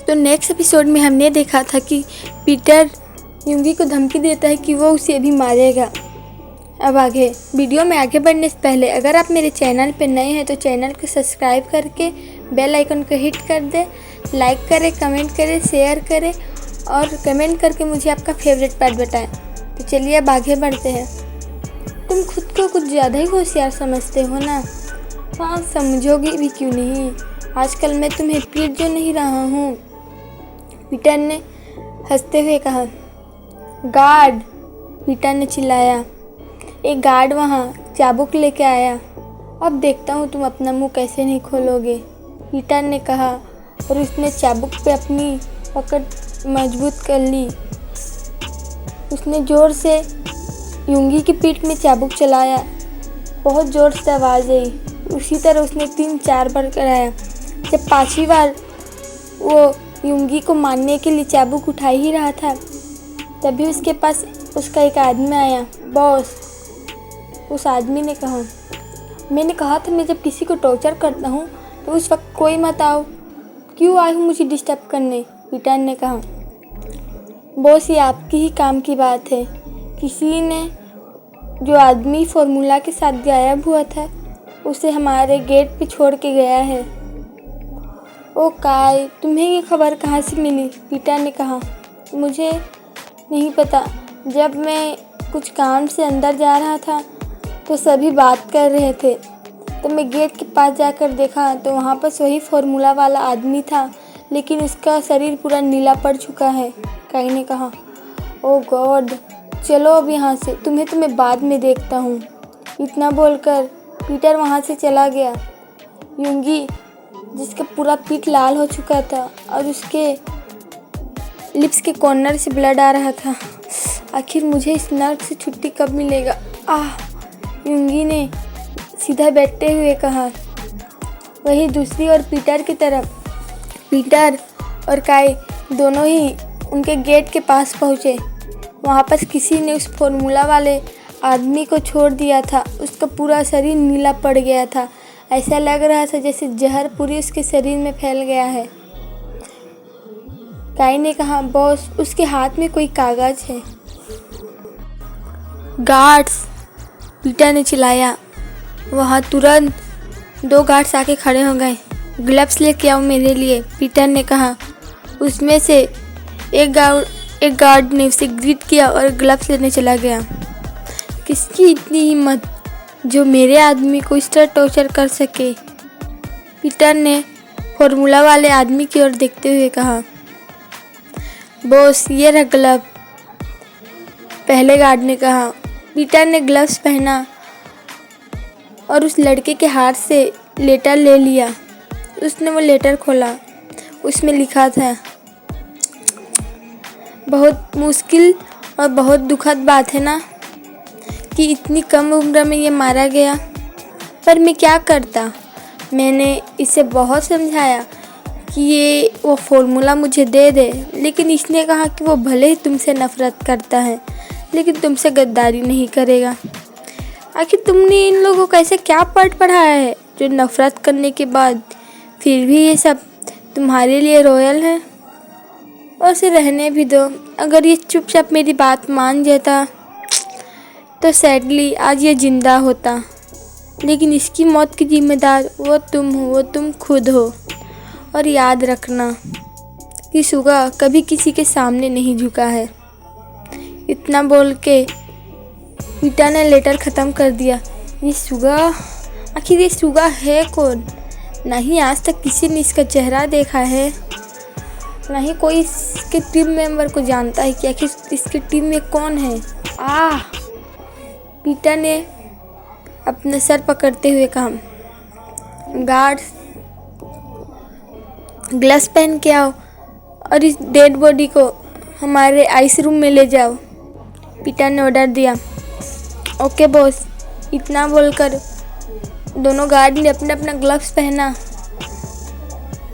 तो next episode में हमने देखा था कि पीटर युंगी को धमकी देता है कि वो उसे अभी मारेगा। अब आगे वीडियो में आगे बढ़ने से पहले अगर आप मेरे चैनल पर नए हैं तो चैनल को सब्सक्राइब करके बेल आइकन को हिट कर दें, लाइक करें, कमेंट करें, शेयर करें और कमेंट करके मुझे आपका फेवरेट पार्ट बताएं। तो चलिए अब आगे बढ़ते हैं। तुम खुद को कुछ ज़्यादा ही होशियार समझते हो ना? हाँ, समझोगे भी क्यों नहीं। आजकल मैं तुम्हें पीट जो नहीं रहा हूँ, पीटर ने हंसते हुए कहा। गार्ड, पीटर ने चिल्लाया। एक गार्ड वहाँ चाबुक लेके आया। अब देखता हूँ तुम अपना मुंह कैसे नहीं खोलोगे, पीटर ने कहा और उसने चाबुक पे अपनी पकड़ मजबूत कर ली। उसने ज़ोर से युंगी की पीठ में चाबुक चलाया। बहुत ज़ोर से आवाज़ आई। उसी तरह उसने 3-4 बार कराया। जब 5वीं बार वो युंगी को मारने के लिए चाबुक उठा ही रहा था, तभी उसके पास उसका एक आदमी आया। बॉस, उस आदमी ने कहा, मैंने कहा था मैं जब किसी को टॉर्चर करता हूँ तो उस वक्त कोई मत आओ। क्यों आए हो मुझे डिस्टर्ब करने, पीटर ने कहा। बॉस, ये आपकी ही काम की बात है। किसी ने जो आदमी फॉर्मूला के साथ गायब हुआ था उसे हमारे गेट पे छोड़ के गया है। ओ काय, तुम्हें ये खबर कहाँ से मिली, पीटर ने कहा। मुझे नहीं पता। जब मैं कुछ काम से अंदर जा रहा था तो सभी बात कर रहे थे, तो मैं गेट के पास जाकर देखा तो वहाँ पर वही फॉर्मूला वाला आदमी था, लेकिन उसका शरीर पूरा नीला पड़ चुका है, काई ने कहा। ओ गॉड, चलो अब यहाँ से, तुम्हें तो मैं बाद में देखता हूँ। इतना बोलकर पीटर वहाँ से चला गया। युंगी, जिसका पूरा पीठ लाल हो चुका था और उसके लिप्स के कॉर्नर से ब्लड आ रहा था। आखिर मुझे इस नर्क से छुट्टी कब मिलेगा? युंगी ने सीधा बैठते हुए कहा। वहीं दूसरी ओर पीटर की तरफ पीटर और काई दोनों ही उनके गेट के पास पहुँचे। वहाँ पर किसी ने उस फॉर्मूला वाले आदमी को छोड़ दिया था। उसका पूरा शरीर नीला पड़ गया था। ऐसा लग रहा था जैसे जहर पूरी उसके शरीर में फैल गया है। काई ने कहा, बॉस, उसके हाथ में कोई कागज है। गार्ड्स, पीटर ने चिल्लाया। वहाँ तुरंत 2 गार्ड्स आके खड़े हो गए। ग्लव्स लेके आओ मेरे लिए, पीटर ने कहा। उसमें से एक गार्ड ने उसे ग्रीट किया और ग्लव्स लेने चला गया। किसकी इतनी हिम्मत जो मेरे आदमी को इस तरह टॉर्चर कर सके, पीटर ने फॉर्मूला वाले आदमी की ओर देखते हुए कहा। बॉस, ये रहा ग्लव, पहले गार्ड ने कहा। पीटर ने ग्लव्स पहना और उस लड़के के हाथ से लेटर ले लिया। उसने वो लेटर खोला। उसमें लिखा था, बहुत मुश्किल और बहुत दुखद बात है ना कि इतनी कम उम्र में ये मारा गया, पर मैं क्या करता। मैंने इसे बहुत समझाया कि ये वो फॉर्मूला मुझे दे दे, लेकिन इसने कहा कि वो भले ही तुमसे नफ़रत करता है लेकिन तुमसे गद्दारी नहीं करेगा। आखिर तुमने इन लोगों को ऐसा क्या पाठ पढ़ाया है जो नफ़रत करने के बाद फिर भी ये सब तुम्हारे लिए रॉयल है? और उसे रहने भी दो। अगर ये चुपचाप मेरी बात मान जाता तो सैडली आज ये ज़िंदा होता, लेकिन इसकी मौत की जिम्मेदार वो तुम हो, वो तुम खुद हो। और याद रखना कि सुगा कभी किसी के सामने नहीं झुका है। इतना बोल के पीटर ने लेटर ख़त्म कर दिया। ये सुगा, आखिर ये सुगा है कौन? नहीं आज तक किसी ने इसका चेहरा देखा है, नहीं कोई इसके टीम मेंबर को जानता है कि आखिर इसकी टीम में कौन है। पीटर ने अपना सर पकड़ते हुए कहा। गार्ड्स, ग्लव्स पहन के आओ और इस डेड बॉडी को हमारे आइस रूम में ले जाओ, पीटर ने ऑर्डर दिया। ओके बॉस, इतना बोलकर दोनों गार्ड ने अपना अपना ग्लव्स पहना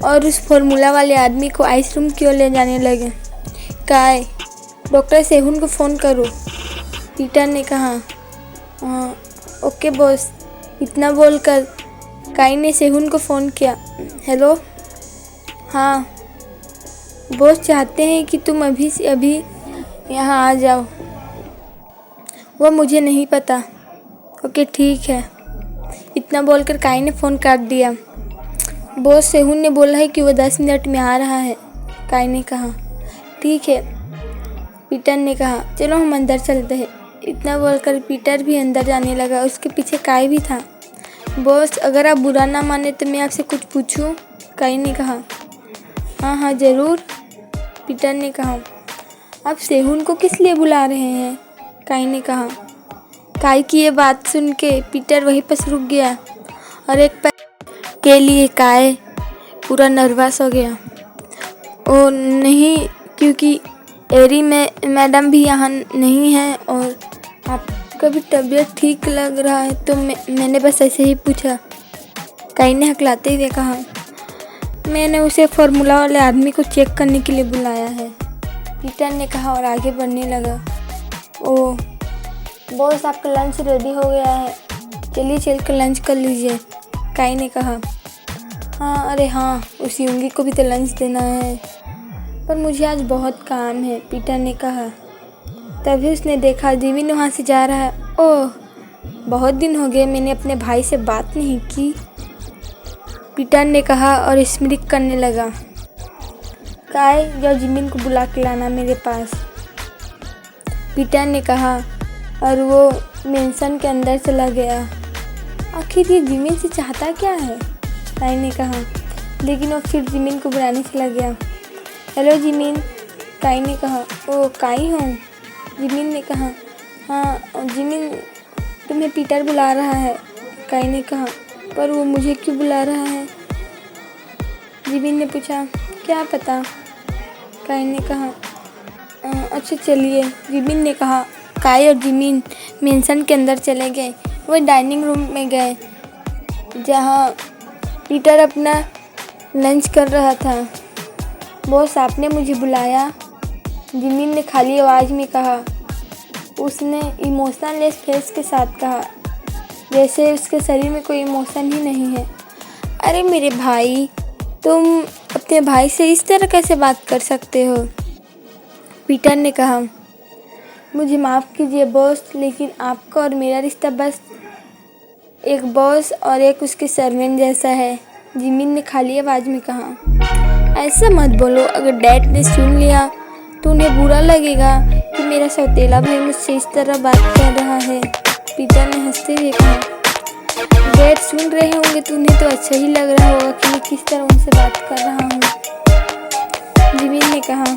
और उस फॉर्मूला वाले आदमी को आइस रूम की ओर ले जाने लगे। काय, डॉक्टर सेहुन को फ़ोन करो, पीटर ने कहा। ओके बॉस, इतना बोलकर काई ने सेहुन को फ़ोन किया। हेलो, हाँ, बॉस चाहते हैं कि तुम अभी से अभी यहाँ आ जाओ। वो मुझे नहीं पता। ओके ठीक है। इतना बोलकर काई ने फ़ोन काट दिया। बॉस सेहून ने बोला है कि वो 10 मिनट में आ रहा है। काई ने कहा ठीक है। पीटर ने कहा चलो हम अंदर चलते हैं। इतना बोलकर पीटर भी अंदर जाने लगा। उसके पीछे काई भी था। बॉस अगर आप बुरा ना माने तो मैं आपसे कुछ पूछूं? काई ने कहा हाँ हाँ ज़रूर। पीटर ने कहा आप सेहून को किस लिए बुला रहे हैं? काई ने कहा। काई की ये बात सुन के पीटर वहीं पर रुक गया और एक पल के लिए काई पूरा नर्वस हो गया। ओ नहीं, क्योंकि एरी मैडम भी यहाँ नहीं है और आपका भी तबीयत ठीक लग रहा है तो मैंने बस ऐसे ही पूछा। काई ने हकलाते हुए कहा मैंने उसे फार्मूला वाले आदमी को चेक करने के लिए बुलाया है। पीटर ने कहा और आगे बढ़ने लगा। ओह बॉस आपका लंच रेडी हो गया है, चलिए चल कर लंच कर लीजिए। काई ने कहा हाँ अरे हाँ, उस युंगी को भी तो लंच देना है, पर मुझे आज बहुत काम है। पीटर ने कहा। तभी उसने देखा जिमिन वहाँ से जा रहा है। ओह बहुत दिन हो गए मैंने अपने भाई से बात नहीं की। पीटर ने कहा और स्मृति करने लगा। काई जाओ जिमिन को बुला के लाना मेरे पास। पीटर ने कहा और वो मेंशन के अंदर चला गया। आखिर ये जिमिन से चाहता क्या है? काई ने कहा। लेकिन वो फिर जिमिन को बुलाने चला गया। Hello Jimin. काई ने कहा ओ काई हो? जिमिन ने कहा हाँ जिमिन, तुम्हें पीटर बुला रहा है। काई ने कहा पर वो मुझे क्यों बुला रहा है? जिमिन ने पूछा क्या पता। काई ने कहा अच्छा चलिए। जिमिन ने कहा। काई और जिमिन मेंशन के अंदर चले गए। वो डाइनिंग रूम में गए जहाँ पीटर अपना लंच कर रहा था। बॉस आपने मुझे बुलाया? जिमिन ने खाली आवाज़ में कहा। उसने इमोशनलेस फेस के साथ कहा, जैसे उसके शरीर में कोई इमोशन ही नहीं है। अरे मेरे भाई, तुम अपने भाई से इस तरह कैसे बात कर सकते हो? पीटर ने कहा मुझे माफ़ कीजिए बॉस, लेकिन आपका और मेरा रिश्ता बस एक बॉस और एक उसके सर्वेंट जैसा है। जिमिन ने खाली आवाज़ में कहा। ऐसा मत बोलो, अगर डैड ने सुन लिया तो उन्हें बुरा लगेगा कि मेरा सौतेला भाई मुझसे इस तरह बात कर रहा है। पीटर ने हंसते हुए कहा। डैड सुन रहे होंगे तो उन्हें तो अच्छा ही लग रहा होगा कि मैं किस तरह उनसे बात कर रहा हूँ। जिमिन ने कहा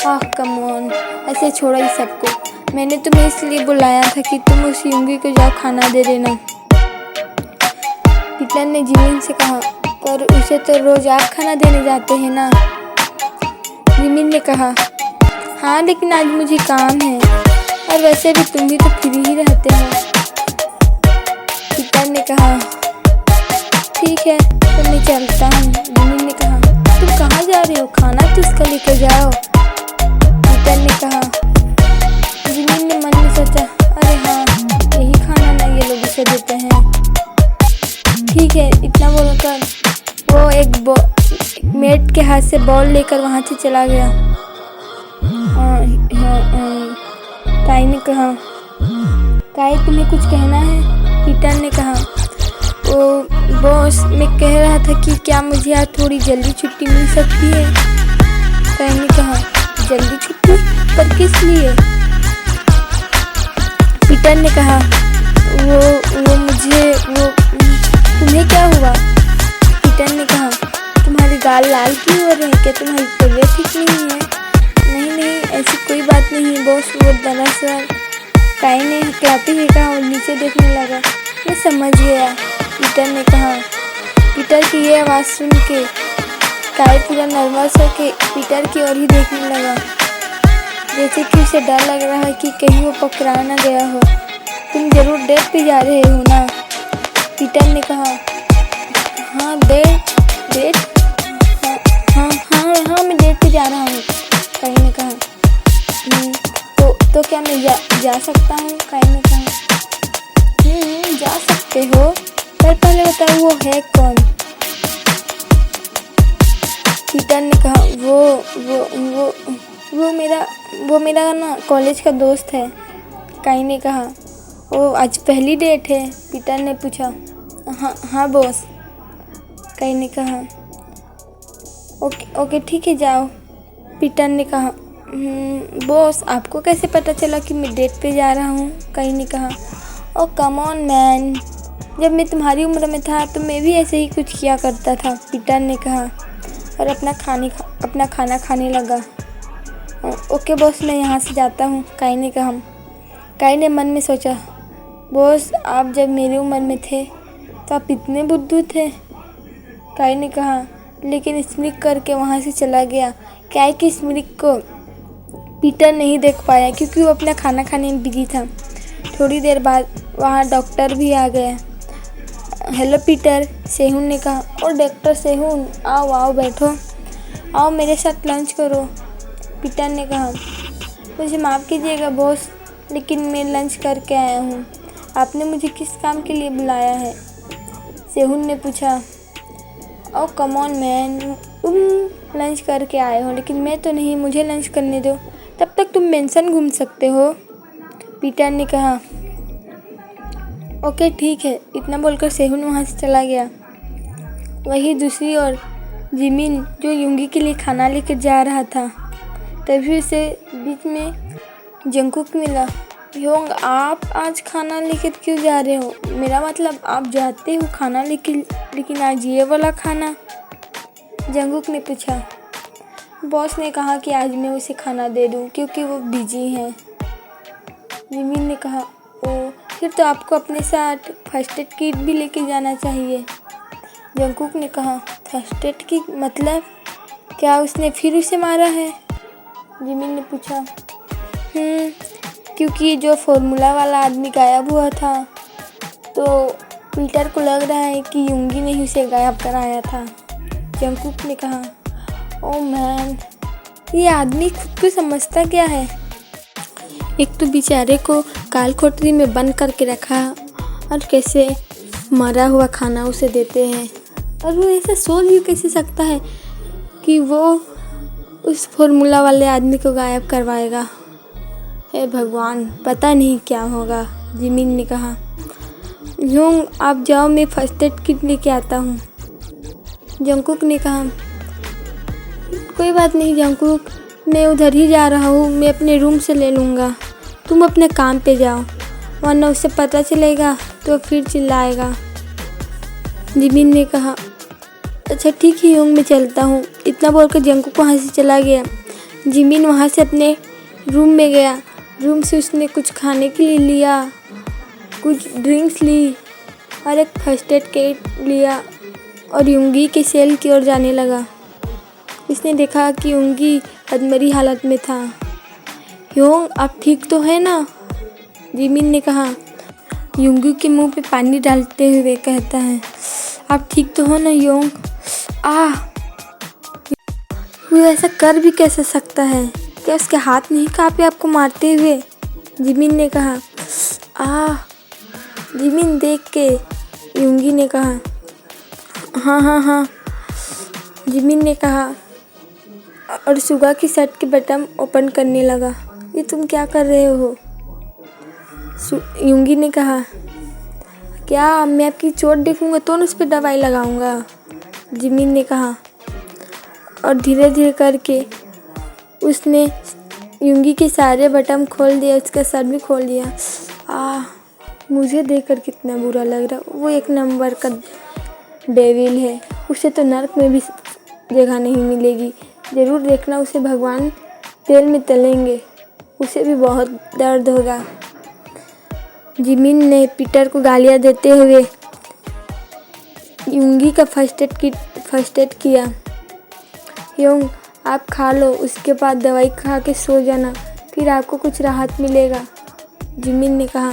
आह कम ऑन, ऐसे छोड़ो इस सबको। मैंने तुम्हें इसलिए बुलाया था कि तुम उस युंगी को जाओ खाना दे देना। पीटर ने जिमिन से कहा पर उसे तो रोज आप खाना देने जाते हैं ना। जिमिन ने कहा हाँ लेकिन आज मुझे काम है, और वैसे भी तुम भी तो फ्री ही रहते हो। पीटर ने कहा ठीक है तो मैं चलता हूँ। जिमिन ने कहा तुम कहाँ जा रहे हो? खाना तो उसका लेकर जाओ। पीटर ने कहा। जिमिन ने मन में सोचा अरे हाँ यही खाना ना ये लोग उसे देते हैं। ठीक है। इतना बोलकर वो एक मेट के हाथ से बॉल लेकर वहाँ से चला गया। काई ने कहा काई तुम्हें कुछ कहना है? पीटर ने कहा ओ बॉस, मैं कह रहा था कि क्या मुझे आज थोड़ी जल्दी छुट्टी मिल सकती है? काई ने कहा जल्दी छुट्टी? पर किस लिए? पीटर ने कहा वो मुझे तुम्हें क्या हुआ? पीटर ने कहा तुम्हारे गाल लाल क्यों हो रहे हैं? क्या तुम्हारी तबीयत ठीक नहीं है? नहीं ऐसी कोई बात नहीं बॉस, वो दरअसल। काई ने हकलाते हुए कहा और नीचे देखने लगा। मैं समझ गया। पीटर ने कहा। पीटर की ये आवाज़ सुन के काई पूरा नर्वस होकर पीटर की ओर ही देखने लगा, जैसे कि उसे डर लग रहा है कि कहीं वो पकड़ा ना गया हो। तुम जरूर डेट पे जा रहे हो ना? पीटर ने कहा हाँ डेट हाँ मैं डेट पे जा रहा हूँ। काई ने कहा तो क्या मैं जा सकता हूँ? काई ने कहा जा सकते हो, पर पहले बताओ वो है कौन? पीटर पीटर ने कहा वो मेरा ना कॉलेज का दोस्त है। काई ने कहा ओ आज पहली डेट है। पीटर ने पूछा हाँ बॉस। काई ने कहा ओके ठीक है जाओ। पीटर ने कहा बॉस आपको कैसे पता चला कि मैं डेट पे जा रहा हूँ? काई ने कहा ओ कम ऑन मैन, जब मैं तुम्हारी उम्र में था तो मैं भी ऐसे ही कुछ किया करता था। पीटर ने कहा और अपना खाना खाने लगा। ओके बॉस मैं यहाँ से जाता हूँ। काई ने कहा। काई ने मन में सोचा बॉस आप जब मेरी उम्र में थे तो आप इतने बुद्धू थे। काई ने कहा लेकिन स्मिक करके वहाँ से चला गया। काई की स्मिक को पीटर नहीं देख पाया क्योंकि वो अपना खाना खाने में बिजी था। थोड़ी देर बाद वहाँ डॉक्टर भी आ गया। हेलो पीटर, सेहून ने कहा। और डॉक्टर सेहून आओ बैठो, आओ मेरे साथ लंच करो। पीटर ने कहा मुझे माफ़ कीजिएगा बॉस, लेकिन मैं लंच करके आया हूँ। आपने मुझे किस काम के लिए बुलाया है? सेहून ने पूछा। ओ कम ऑन मैन, तुम लंच करके आए हो लेकिन मैं तो नहीं, मुझे लंच करने दो, तब तक तुम मेंशन घूम सकते हो। पीटर ने कहा ओके ठीक है। इतना बोलकर सेहून वहाँ से चला गया। वहीं दूसरी ओर जिमिन जो युंगी के लिए खाना लेकर जा रहा था, तभी उसे बीच में जंगकुक मिला। योंग आप आज खाना लेकर क्यों जा रहे हो? मेरा मतलब आप जाते हो खाना लेकिन आज ये वाला खाना? जंगकुक ने पूछा। बॉस ने कहा कि आज मैं उसे खाना दे दूं क्योंकि वो बिजी है। जिमिन ने कहा ओ फिर तो आपको अपने साथ फर्स्ट एड किट भी लेके जाना चाहिए। जंगकुक ने कहा फर्स्ट एड किट मतलब क्या उसने फिर उसे मारा है? जिमिन ने पूछा। क्योंकि जो फॉर्मूला वाला आदमी गायब हुआ था तो पीटर को लग रहा है कि युंगी ने ही उसे गायब कराया था। जंगकुक ने कहा ओ मैन, ये आदमी खुद को समझता क्या है? एक तो बेचारे को काल कोठरी में बंद करके रखा और कैसे मरा हुआ खाना उसे देते हैं, और वो ऐसा सोच भी कैसे सकता है कि वो उस फॉर्मूला वाले आदमी को गायब करवाएगा। हे भगवान, पता नहीं क्या होगा। जिमिन ने कहा योंग आप जाओ, मैं फर्स्ट एड किट लेके आता हूँ। जंगकुक ने कहा कोई बात नहीं जंगकुक, मैं उधर ही जा रहा हूँ, मैं अपने रूम से ले लूँगा, तुम अपने काम पे जाओ, वरना उसे पता चलेगा तो फिर चिल्लाएगा। जिमिन ने कहा अच्छा ठीक है योंग, मैं चलता हूँ। इतना बोलकर जंगकुक वहाँ से चला गया। जिमिन वहाँ से अपने रूम में गया। रूम से उसने कुछ खाने के लिए लिया, कुछ ड्रिंक्स ली और एक फर्स्ट एड किट लिया और युंगी के सेल की ओर जाने लगा। उसने देखा कि युंगी अधमरी हालत में था। योंग आप ठीक तो है ना? जिमिन ने कहा। युंगी के मुंह पे पानी डालते हुए कहता है आप ठीक तो हो ना योंग? वो ऐसा कर भी कैसे सकता है? क्या उसके हाथ नहीं कांपे आपको मारते हुए? जिमिन ने कहा। जिमिन देख के युंगी ने कहा हाँ। जिमिन ने कहा और सुगा की शर्ट के बटन ओपन करने लगा। ये तुम क्या कर रहे हो? युंगी ने कहा क्या मैं आपकी चोट देखूंगा तो उस पर दवाई लगाऊंगा? जिमिन ने कहा और धीरे धीरे करके उसने युंगी के सारे बटन खोल दिया, उसका सर भी खोल दिया। मुझे देखकर कितना बुरा लग रहा। वो एक नंबर का डेविल है, उसे तो नर्क में भी जगह नहीं मिलेगी। ज़रूर देखना, उसे भगवान तेल में तलेंगे, उसे भी बहुत दर्द होगा। जिमिन ने पीटर को गालियाँ देते हुए युंगी का फर्स्ट एड किया। योंग आप खा लो, उसके बाद दवाई खा के सो जाना, फिर आपको कुछ राहत मिलेगा। जिमिन ने कहा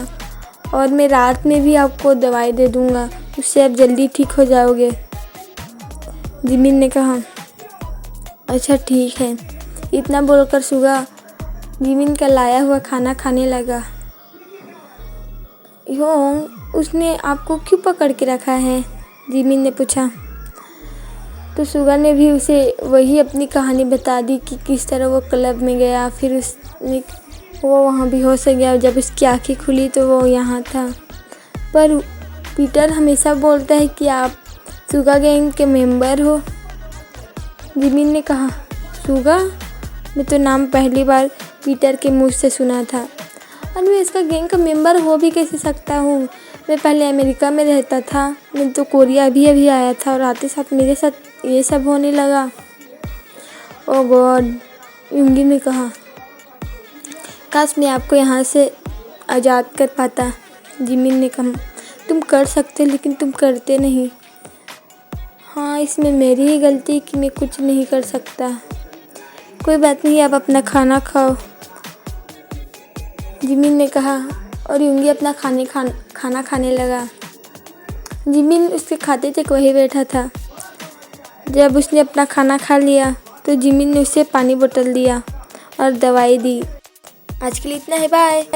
और मैं रात में भी आपको दवाई दे दूंगा, उससे आप जल्दी ठीक हो जाओगे। जिमिन ने कहा अच्छा ठीक है। इतना बोलकर सुगा जिमिन का लाया हुआ खाना खाने लगा। योंग उसने आपको क्यों पकड़ के रखा है? जिमिन ने पूछा। तो सुगा ने भी उसे वही अपनी कहानी बता दी कि किस तरह वो क्लब में गया, फिर वो वहाँ बेहोश हो गया। जब उसकी आँखें खुली तो वो यहाँ था। पर पीटर हमेशा बोलता है कि आप सुगा गैंग के मेंबर हो। जिमिन ने कहा, सुगा? मैं तो नाम पहली बार पीटर के मुँह से सुना था और मैं इसका गैंग का मेंबर हो भी कैसे सकता हूँ। मैं पहले अमेरिका में रहता था, मैं तो कोरिया अभी आया था और आते साथ मेरे साथ ये सब होने लगा। ओह गॉड, युंगी ने कहा, काश मैं आपको यहाँ से आज़ाद कर पाता। जिमिन ने कहा, तुम कर सकते लेकिन तुम करते नहीं। हाँ, इसमें मेरी ही गलती कि मैं कुछ नहीं कर सकता। कोई बात नहीं, आप अपना खाना खाओ, जिमिन ने कहा और युंगी अपना खाना खाने लगा। जिमिन उसके खाते तक वही बैठा था। जब उसने अपना खाना खा लिया तो जिमिन ने उसे पानी बोतल दिया और दवाई दी। आज के लिए इतना है, बाय।